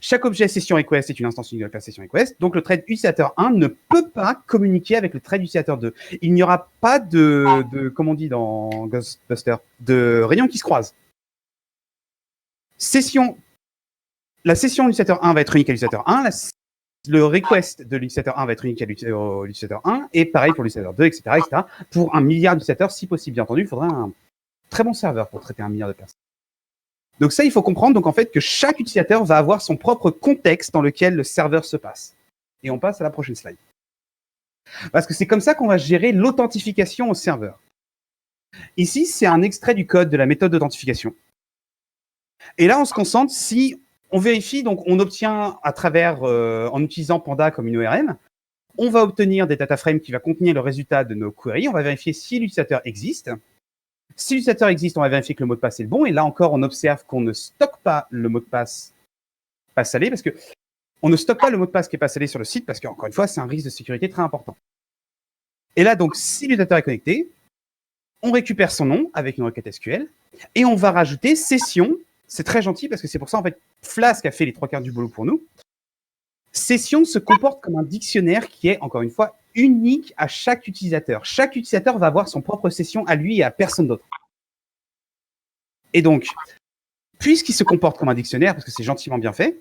Chaque objet session request est une instance unique de la classe session request, donc le thread utilisateur 1 ne peut pas communiquer avec le thread utilisateur 2. Il n'y aura pas de comme on dit dans Ghostbusters, de rayons qui se croisent. La session de l'utilisateur 1 va être unique à l'utilisateur 1, le request de l'utilisateur 1 va être unique à l'utilisateur 1, et pareil pour l'utilisateur 2, etc., etc. Pour 1 milliard d'utilisateurs, si possible, bien entendu, il faudrait un très bon serveur pour traiter 1 milliard de personnes. Donc ça, il faut comprendre donc en fait que chaque utilisateur va avoir son propre contexte dans lequel le serveur se passe. Et on passe à la prochaine slide. Parce que c'est comme ça qu'on va gérer l'authentification au serveur. Ici, c'est un extrait du code de la méthode d'authentification. Et là, on se concentre si on vérifie, donc on obtient à travers, en utilisant Panda comme une ORM, on va obtenir des data frames qui va contenir le résultat de nos queries. On va vérifier si l'utilisateur existe. Si l'utilisateur existe, on va vérifier que le mot de passe est le bon. Et là encore, on observe qu'on ne stocke pas le mot de passe pas salé parce que on ne stocke pas le mot de passe qui est pas salé sur le site parce qu'encore une fois, c'est un risque de sécurité très important. Et là, donc, si l'utilisateur est connecté, on récupère son nom avec une requête SQL et on va rajouter session. C'est très gentil parce que c'est pour ça, en fait, Flask a fait les 3/4 du boulot pour nous. Session se comporte comme un dictionnaire qui est, encore une fois, unique à chaque utilisateur. Chaque utilisateur va avoir son propre session à lui et à personne d'autre. Et donc, puisqu'il se comporte comme un dictionnaire, parce que c'est gentiment bien fait,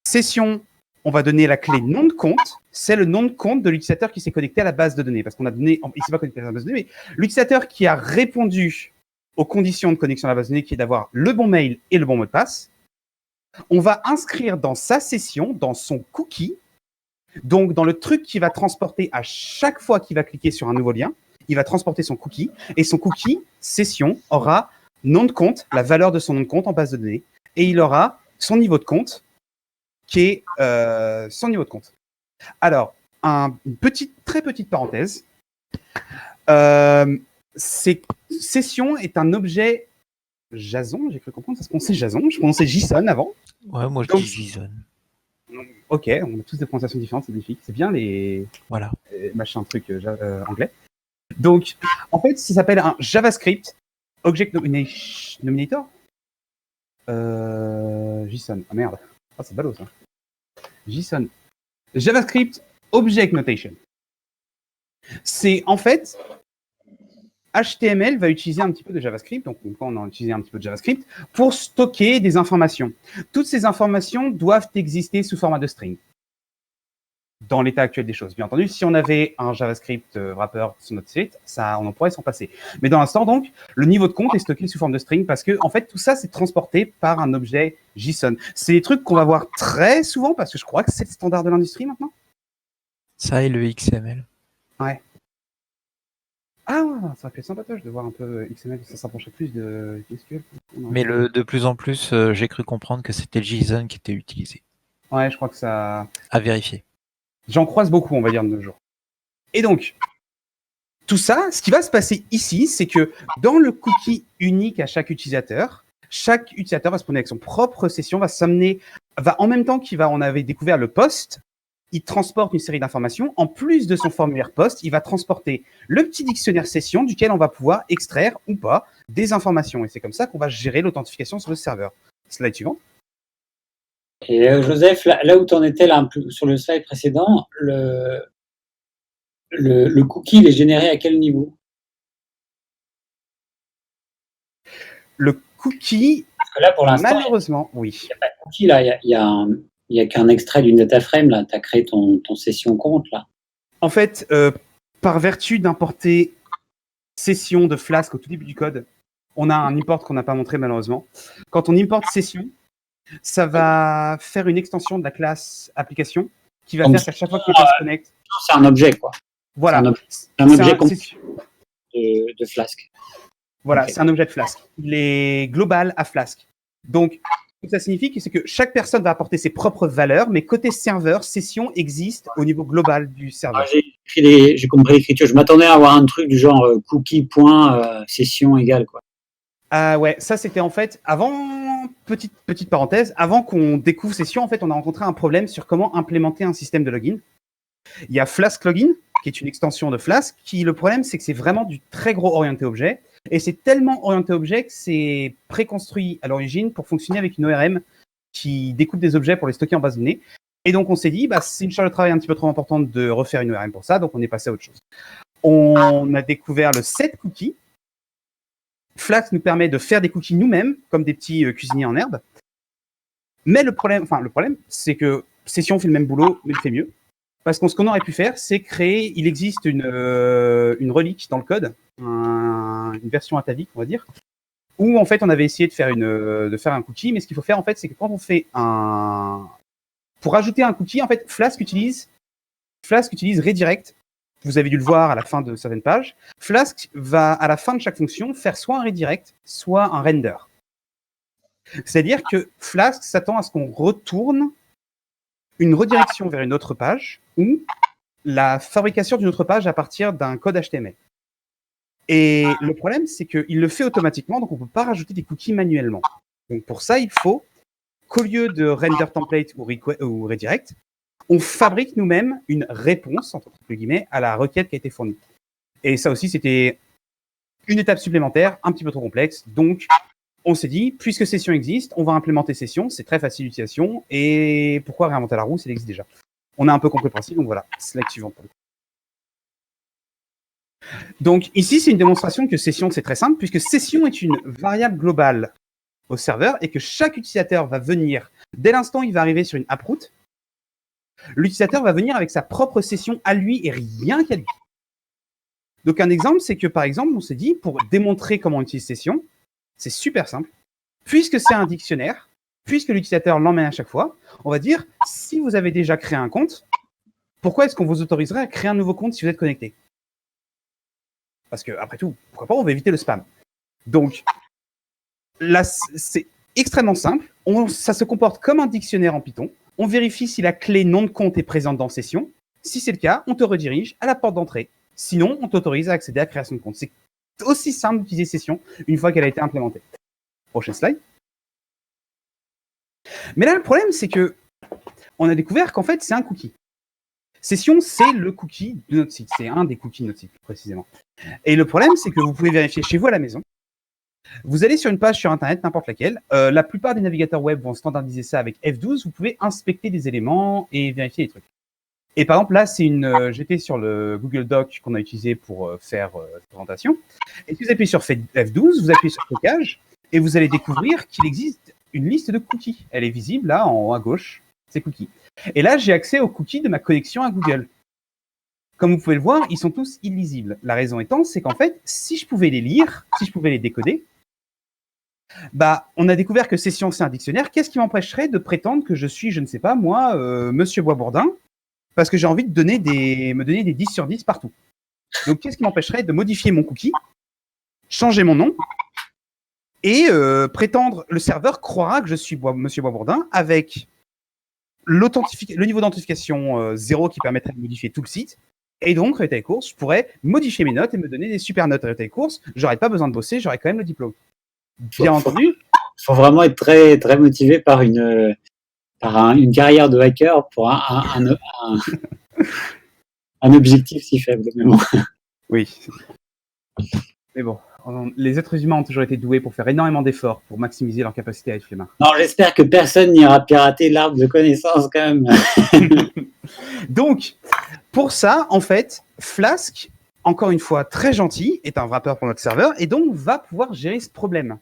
session, on va donner la clé nom de compte, c'est le nom de compte de l'utilisateur qui s'est connecté à la base de données, parce qu'on a donné, il s'est pas connecté à la base de données, mais l'utilisateur qui a répondu aux conditions de connexion à la base de données, qui est d'avoir le bon mail et le bon mot de passe, on va inscrire dans sa session, dans son cookie, donc dans le truc qui va transporter à chaque fois qu'il va cliquer sur un nouveau lien, il va transporter son cookie, et son cookie, session, aura nom de compte, la valeur de son nom de compte en base de données, et il aura son niveau de compte, qui est son niveau de compte. Alors, une très petite parenthèse. Session est un objet JSON, j'ai cru comprendre, parce qu'on sait JSON, je prononçais JSON avant. Ouais, moi je Donc, dis JSON. Ok, on a tous des prononciations différentes, c'est magnifique. C'est bien les machins trucs anglais. Donc, en fait, ça s'appelle un JavaScript Object Nominator. JSON. Ah merde. Ah, c'est ballot ça. JSON. JavaScript Object Notation. C'est en fait, HTML va utiliser un petit peu de JavaScript, donc quand on a utilisé un petit peu de JavaScript, pour stocker des informations. Toutes ces informations doivent exister sous format de string. Dans l'état actuel des choses. Bien entendu, si on avait un JavaScript wrapper sur notre site, ça, on en pourrait s'en passer. Mais dans l'instant, donc, le niveau de compte est stocké sous forme de string parce que, en fait, tout ça, c'est transporté par un objet JSON. C'est des trucs qu'on va voir très souvent parce que je crois que c'est le standard de l'industrie maintenant. Ça et le XML. Ouais. Ah, ça fait sympatoche de voir un peu XML, ça s'approche plus de SQL. Mais de plus en plus, j'ai cru comprendre que c'était le JSON qui était utilisé. Ouais, je crois que ça... À vérifier. J'en croise beaucoup, on va dire, de nos jours. Et donc, tout ça, ce qui va se passer ici, c'est que dans le cookie unique à chaque utilisateur va se prendre avec son propre session, va en même temps on avait découvert le post, il transporte une série d'informations. En plus de son formulaire post, il va transporter le petit dictionnaire session duquel on va pouvoir extraire ou pas des informations. Et c'est comme ça qu'on va gérer l'authentification sur le serveur. Slide suivant. Et Joseph, là où tu en étais là, sur le slide précédent, le cookie, il est généré à quel niveau? Le cookie, parce que là, pour l'instant, malheureusement, oui. Il n'y a pas de cookie, là. Il y a qu'un extrait d'une data frame, là. Tu as créé ton session compte, là. En fait, par vertu d'importer session de Flask au tout début du code, on a un import qu'on n'a pas montré, malheureusement. Quand on importe session, ça va faire une extension de la classe application qui va donc, faire qu'à chaque fois que quelqu'un se connecte. C'est un objet, quoi. Voilà. C'est un objet de Flask. Voilà, okay. C'est un objet de Flask. Il est global à Flask. Donc, ce que ça signifie, c'est que chaque personne va apporter ses propres valeurs, mais côté serveur, session existe au niveau global du serveur. J'ai compris l'écriture. Je m'attendais à avoir un truc du genre cookie.session égale, quoi. Ouais, ça c'était en fait avant, petite parenthèse, avant qu'on découvre Session, en fait, on a rencontré un problème sur comment implémenter un système de login. Il y a Flask Login, qui est une extension de Flask, le problème c'est que c'est vraiment du très gros orienté objet, et c'est tellement orienté objet que c'est préconstruit à l'origine pour fonctionner avec une ORM qui découpe des objets pour les stocker en base de données. Et donc on s'est dit, c'est une charge de travail un petit peu trop importante de refaire une ORM pour ça, donc on est passé à autre chose. On a découvert le set cookie. Flask nous permet de faire des cookies nous-mêmes, comme des petits cuisiniers en herbe. Mais le problème, c'est que Session fait le même boulot, mais le fait mieux. Parce que ce qu'on aurait pu faire, c'est créer, il existe une relique dans le code, une version atavique, on va dire, où en fait on avait essayé de faire un cookie, mais ce qu'il faut faire en fait, c'est que quand on fait pour ajouter un cookie, en fait, Flask utilise redirect. Vous avez dû le voir à la fin de certaines pages. Flask va, à la fin de chaque fonction, faire soit un redirect, soit un render. C'est-à-dire que Flask s'attend à ce qu'on retourne une redirection vers une autre page ou la fabrication d'une autre page à partir d'un code HTML. Et le problème, c'est qu'il le fait automatiquement, donc on ne peut pas rajouter des cookies manuellement. Donc pour ça, il faut qu'au lieu de render template ou redirect, on fabrique nous-mêmes une réponse, entre guillemets, à la requête qui a été fournie. Et ça aussi, c'était une étape supplémentaire, un petit peu trop complexe. Donc, on s'est dit, puisque Session existe, on va implémenter Session, c'est très facile d'utilisation, et pourquoi réinventer la roue, ça existe déjà. On a un peu compris le principe, donc voilà, slide suivante. Donc ici, c'est une démonstration que Session, c'est très simple, puisque Session est une variable globale au serveur et que chaque utilisateur va venir, dès l'instant où il va arriver sur une AppRoute, l'utilisateur va venir avec sa propre session à lui et rien qu'à lui. Donc un exemple, c'est que par exemple, on s'est dit, pour démontrer comment on utilise session, c'est super simple. Puisque c'est un dictionnaire, puisque l'utilisateur l'emmène à chaque fois, on va dire, si vous avez déjà créé un compte, pourquoi est-ce qu'on vous autoriserait à créer un nouveau compte si vous êtes connecté? Parce que, après tout, pourquoi pas, on va éviter le spam. Donc, là, c'est extrêmement simple. Ça se comporte comme un dictionnaire en Python. On vérifie si la clé nom de compte est présente dans session. Si c'est le cas, on te redirige à la porte d'entrée. Sinon, on t'autorise à accéder à la création de compte. C'est aussi simple d'utiliser session une fois qu'elle a été implémentée. Prochaine slide. Mais là, le problème, c'est que on a découvert qu'en fait, c'est un cookie. Session, c'est le cookie de notre site. C'est un des cookies de notre site, plus précisément. Et le problème, c'est que vous pouvez vérifier chez vous à la maison. Vous allez sur une page sur Internet, n'importe laquelle. La plupart des navigateurs web vont standardiser ça avec F12. Vous pouvez inspecter des éléments et vérifier les trucs. Et par exemple, là, j'étais sur le Google Doc qu'on a utilisé pour faire cette présentation. Et si vous appuyez sur F12, vous appuyez sur stockage et vous allez découvrir qu'il existe une liste de cookies. Elle est visible là, en haut à gauche, c'est cookies. Et là, j'ai accès aux cookies de ma connexion à Google. Comme vous pouvez le voir, ils sont tous illisibles. La raison étant, c'est qu'en fait, si je pouvais les lire, si je pouvais les décoder, on a découvert que session, c'est un dictionnaire. Qu'est-ce qui m'empêcherait de prétendre que je suis, je ne sais pas, moi, Monsieur Boisbourdin, parce que j'ai envie de me donner des 10 sur 10 partout. Donc, qu'est-ce qui m'empêcherait de modifier mon cookie, changer mon nom, et prétendre, le serveur croira que je suis Monsieur Boisbourdin avec le niveau d'authentification 0 qui permettrait de modifier tout le site. Et donc, résultat des courses, je pourrais modifier mes notes et me donner des super notes. Résultat des courses, j'aurais pas besoin de bosser, j'aurais quand même le diplôme. Bien entendu. Il faut vraiment être très, très motivé par une carrière de hacker pour un objectif si faible. Mais bon. Oui. Mais bon, les êtres humains ont toujours été doués pour faire énormément d'efforts pour maximiser leur capacité à être flemmard. Non, j'espère que personne n'ira pirater l'arbre de connaissances quand même. Donc, pour ça, en fait, Flask, encore une fois très gentil, est un wrapper pour notre serveur et donc va pouvoir gérer ce problème.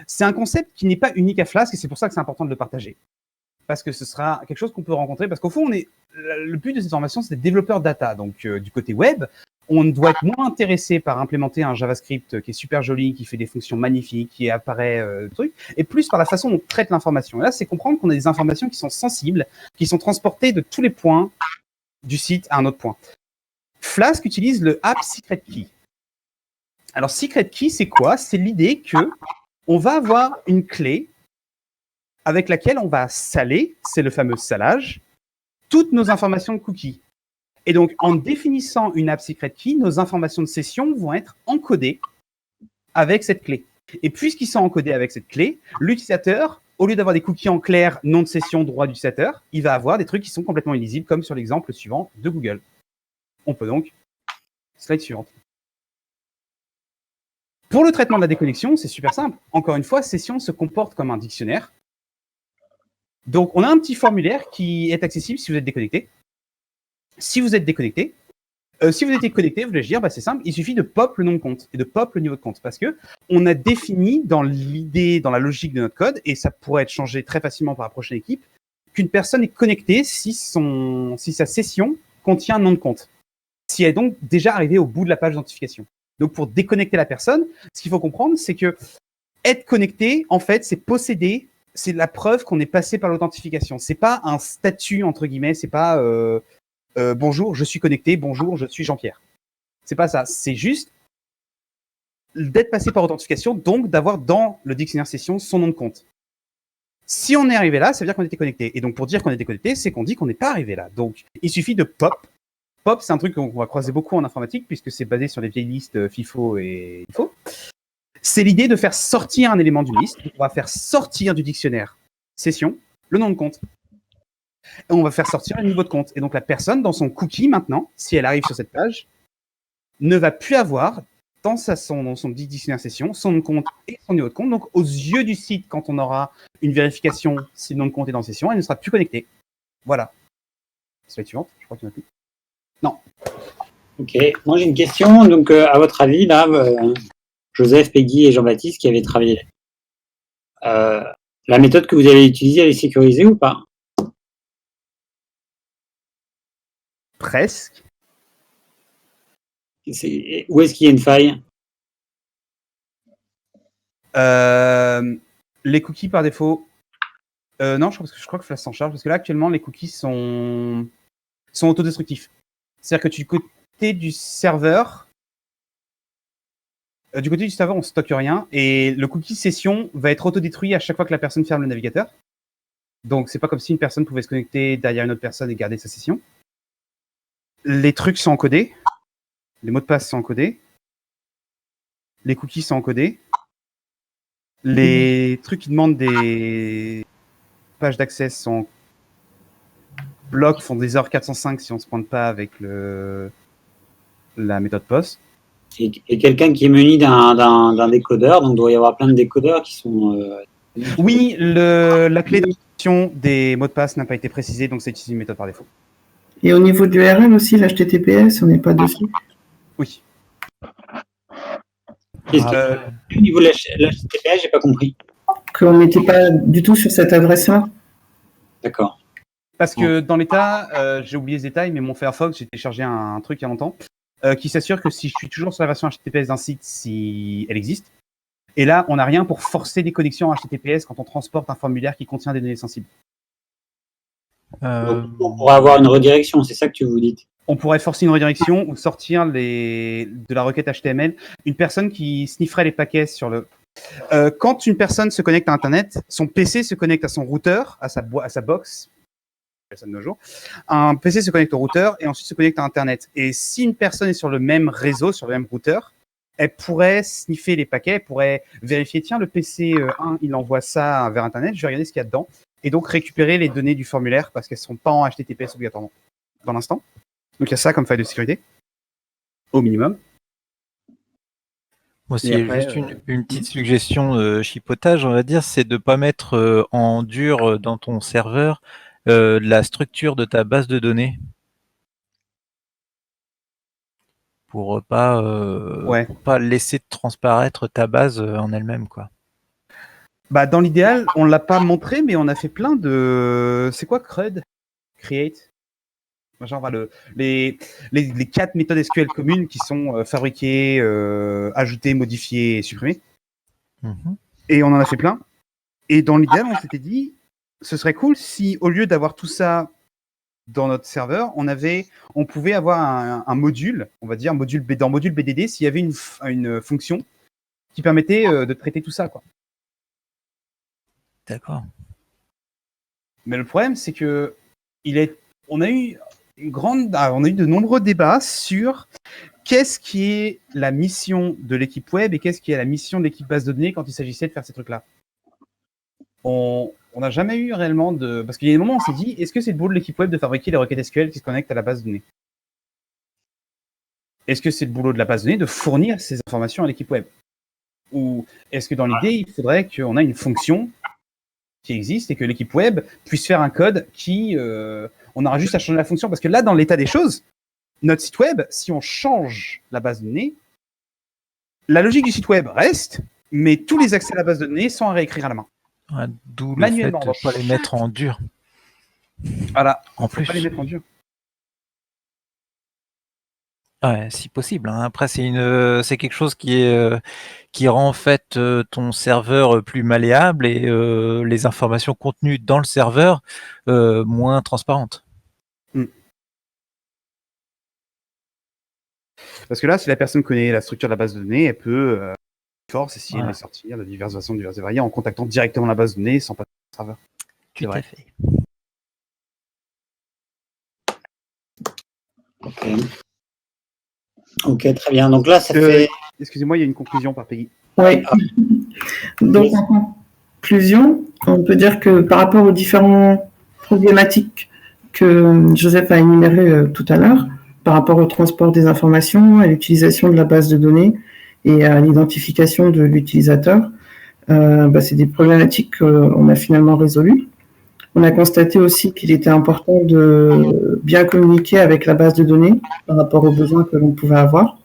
C'est un concept qui n'est pas unique à Flask et c'est pour ça que c'est important de le partager. Parce que ce sera quelque chose qu'on peut rencontrer, parce qu'au fond, le but de cette formation, c'est d'être développeur data. Donc, du côté web, on doit être moins intéressé par implémenter un JavaScript qui est super joli, qui fait des fonctions magnifiques, qui apparaît truc, et plus par la façon dont on traite l'information. Et là, c'est comprendre qu'on a des informations qui sont sensibles, qui sont transportées de tous les points du site à un autre point. Flask utilise le app secret key. Alors, secret key, c'est quoi? C'est l'idée que on va avoir une clé avec laquelle on va saler, c'est le fameux salage, toutes nos informations de cookies. Et donc, en définissant une app secret key, nos informations de session vont être encodées avec cette clé. Et puisqu'ils sont encodés avec cette clé, l'utilisateur, au lieu d'avoir des cookies en clair, nom de session, droit d'utilisateur, il va avoir des trucs qui sont complètement illisibles, comme sur l'exemple suivant de Google. On peut donc... Slide suivante. Pour le traitement de la déconnexion, c'est super simple. Encore une fois, session se comporte comme un dictionnaire. Donc, on a un petit formulaire qui est accessible si vous êtes déconnecté. Si vous êtes déconnecté, si vous étiez connecté, vous voulez dire, c'est simple, il suffit de pop le nom de compte et de pop le niveau de compte. Parce que on a défini dans l'idée, dans la logique de notre code, et ça pourrait être changé très facilement par la prochaine équipe, qu'une personne est connectée si sa session contient un nom de compte. Si elle est donc déjà arrivée au bout de la page d'identification. Donc, pour déconnecter la personne, ce qu'il faut comprendre, c'est que être connecté, en fait, c'est posséder, c'est la preuve qu'on est passé par l'authentification. C'est pas un statut, entre guillemets, c'est pas bonjour, je suis connecté, bonjour, je suis Jean-Pierre. C'est pas ça. C'est juste d'être passé par authentification, donc d'avoir dans le dictionnaire session son nom de compte. Si on est arrivé là, ça veut dire qu'on était connecté. Et donc, pour dire qu'on était connecté, c'est qu'on dit qu'on n'est pas arrivé là. Donc, il suffit de pop. Pop, c'est un truc qu'on va croiser beaucoup en informatique, puisque c'est basé sur les vieilles listes FIFO et IFO. C'est l'idée de faire sortir un élément d'une liste. On va faire sortir du dictionnaire session le nom de compte. Et on va faire sortir le niveau de compte. Et donc, la personne, dans son cookie, maintenant, si elle arrive sur cette page, ne va plus avoir, dans son dictionnaire session, son nom de compte et son niveau de compte. Donc, aux yeux du site, quand on aura une vérification si le nom de compte est dans session, elle ne sera plus connectée. Voilà. Slide suivante, je crois qu'il n'y en a plus. Non. Ok, moi j'ai une question. Donc, à votre avis, là, Joseph, Peggy et Jean-Baptiste qui avaient travaillé La méthode que vous avez utilisée, elle est sécurisée ou pas? Presque. Où est-ce qu'il y a une faille? Les cookies par défaut. Non, je crois que Flash s'en charge parce que là actuellement les cookies sont autodestructifs. C'est-à-dire que du côté du serveur, on stocke rien et le cookie session va être autodétruit à chaque fois que la personne ferme le navigateur. Donc c'est pas comme si une personne pouvait se connecter derrière une autre personne et garder sa session. Les trucs sont encodés, les mots de passe sont encodés, les cookies sont encodés, les trucs qui demandent des pages d'accès sont blocs, font des erreurs 405 si on se pointe pas avec la méthode POS. Et quelqu'un qui est muni d'un décodeur, donc il doit y avoir plein de décodeurs qui sont... Oui, la clé d'encryption des mots de passe n'a pas été précisée, donc c'est une méthode par défaut. Et au niveau de l'URL aussi, l'HTTPS, on n'est pas dessus? Oui. Au niveau de l'HTTPS, j'ai pas compris. Qu'on n'était pas du tout sur cette adresse-là? D'accord. Parce que dans l'état, j'ai oublié ce détail, mais mon Firefox, j'ai téléchargé un truc il y a longtemps, qui s'assure que si je suis toujours sur la version HTTPS d'un site, si elle existe, et là, on n'a rien pour forcer des connexions HTTPS quand on transporte un formulaire qui contient des données sensibles. Donc, on pourra avoir une redirection, c'est ça que tu vous dites? On pourrait forcer une redirection ou sortir de la requête HTML. Une personne qui snifferait les paquets sur le... quand une personne se connecte à Internet, son PC se connecte à son routeur, à sa box. De nos jours. Un PC se connecte au routeur et ensuite se connecte à Internet. Et si une personne est sur le même réseau, sur le même routeur, elle pourrait sniffer les paquets, elle pourrait vérifier, tiens, le PC 1, il envoie ça vers Internet, je vais regarder ce qu'il y a dedans. Et donc récupérer les données du formulaire parce qu'elles ne sont pas en HTTPS obligatoirement dans l'instant. Donc il y a ça comme faille de sécurité, au minimum. Moi, c'est juste une petite suggestion de chipotage, on va dire, c'est de ne pas mettre en dur dans ton serveur la structure de ta base de données. Pour pas laisser transparaître ta base en elle-même, quoi. Bah, dans l'idéal, on l'a pas montré, mais on a fait plein de... C'est quoi CRUD? Create? Genre, les 4 méthodes SQL communes qui sont fabriquées, ajoutées, modifiées et supprimées. Et on en a fait plein. Et dans l'idéal, on s'était dit, ce serait cool si, au lieu d'avoir tout ça dans notre serveur, on pouvait avoir un module, on va dire, dans module BDD, s'il y avait une fonction qui permettait de traiter tout ça, quoi. D'accord. Mais le problème, c'est que on a eu de nombreux débats sur qu'est-ce qui est la mission de l'équipe web et qu'est-ce qui est la mission de l'équipe base de données quand il s'agissait de faire ces trucs-là. On n'a jamais eu réellement de... Parce qu'il y a des moments où on s'est dit, est-ce que c'est le boulot de l'équipe web de fabriquer les requêtes SQL qui se connectent à la base de données? Est-ce que c'est le boulot de la base de données de fournir ces informations à l'équipe web? Ou est-ce que dans l'idée, il faudrait qu'on ait une fonction qui existe et que l'équipe web puisse faire un code qui... on aura juste à changer la fonction. Parce que là, dans l'état des choses, notre site web, si on change la base de données, la logique du site web reste, mais tous les accès à la base de données sont à réécrire à la main. Ouais, d'où le fait de ne pas les mettre en dur. Voilà, en plus. Pas les mettre en dur. Ouais, si possible. Hein. Après, c'est quelque chose qui rend en fait ton serveur plus malléable et les informations contenues dans le serveur moins transparentes. Parce que là, si la personne connaît la structure de la base de données, elle peut essayer de les sortir de diverses façons, diverses et variées, en contactant directement la base de données sans passer par le serveur. Tout à fait. Ok, très bien. Donc là, ça fait... Excusez-moi, il y a une conclusion par Peggy. Oui. Donc, en conclusion, on peut dire que par rapport aux différentes problématiques que Joseph a énumérées tout à l'heure, par rapport au transport des informations, à l'utilisation de la base de données et à l'identification de l'utilisateur, c'est des problématiques qu'on a finalement résolues. On a constaté aussi qu'il était important de bien communiquer avec la base de données par rapport aux besoins que l'on pouvait avoir.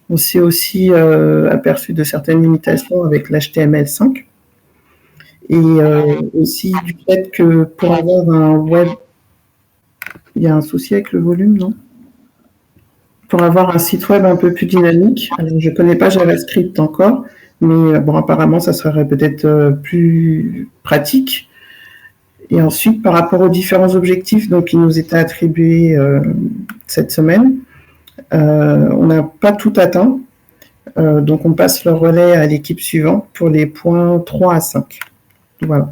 On s'est aussi aperçu de certaines limitations avec l'HTML5. Et aussi du fait que pour avoir un web, il y a un souci avec le volume, non? Pour avoir un site web un peu plus dynamique, alors je ne connais pas JavaScript encore, mais bon, apparemment, ça serait peut-être plus pratique. Et ensuite, par rapport aux différents objectifs donc, qui nous étaient attribués cette semaine, on n'a pas tout atteint. Donc, on passe le relais à l'équipe suivante pour les points 3 à 5. Voilà.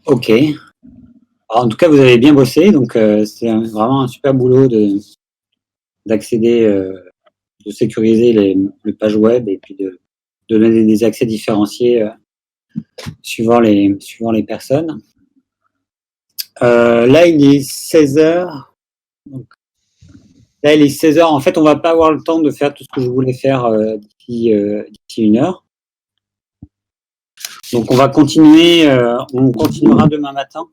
Ok. Alors, en tout cas, vous avez bien bossé, donc c'est vraiment un super boulot d'accéder, de sécuriser les pages web et puis de donner des accès différenciés suivant les personnes. Là, il est 16h. Là, il est 16h. En fait, on va pas avoir le temps de faire tout ce que je voulais faire d'ici 1h. Donc, on va continuer. On continuera demain matin